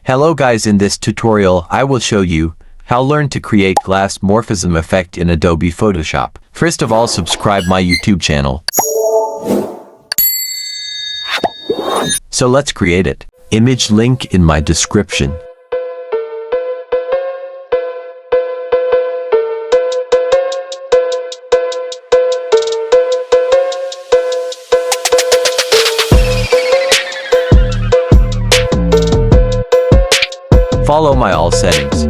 Hello guys, in this tutorial I will show you how learn to create glass morphism effect in Adobe Photoshop. First of all, subscribe my YouTube channel. So let's create it. Image link in my description. Follow my all settings.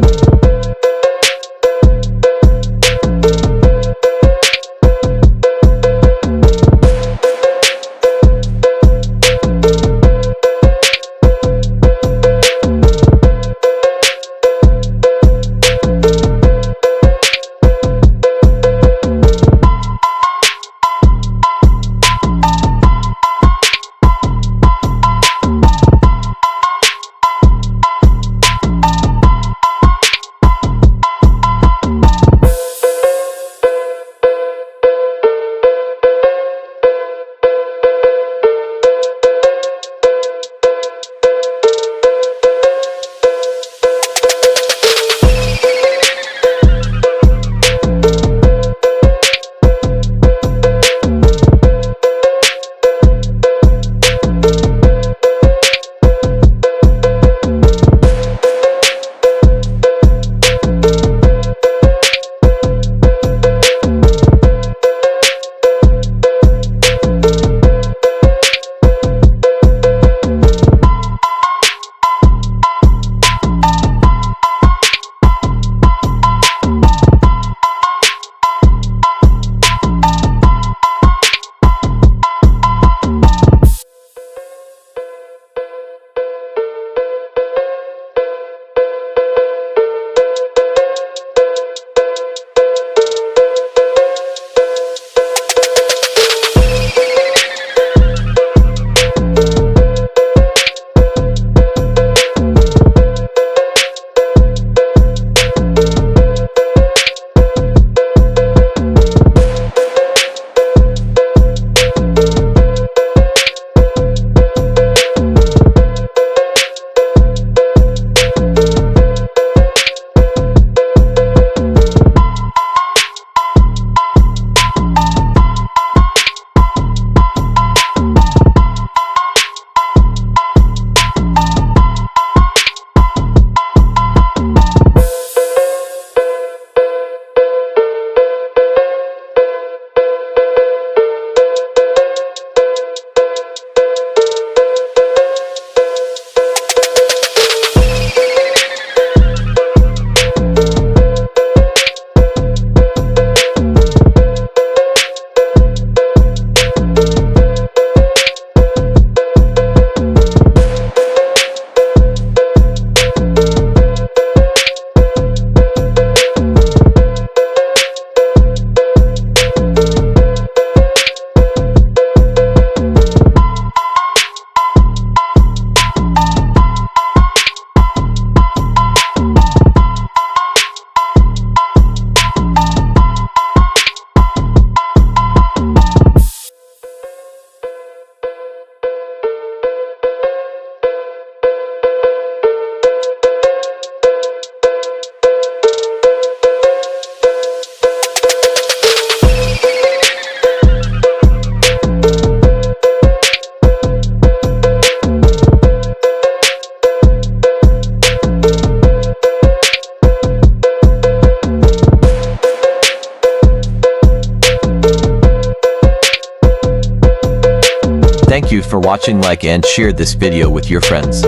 Thank you for watching. Like and share this video with your friends.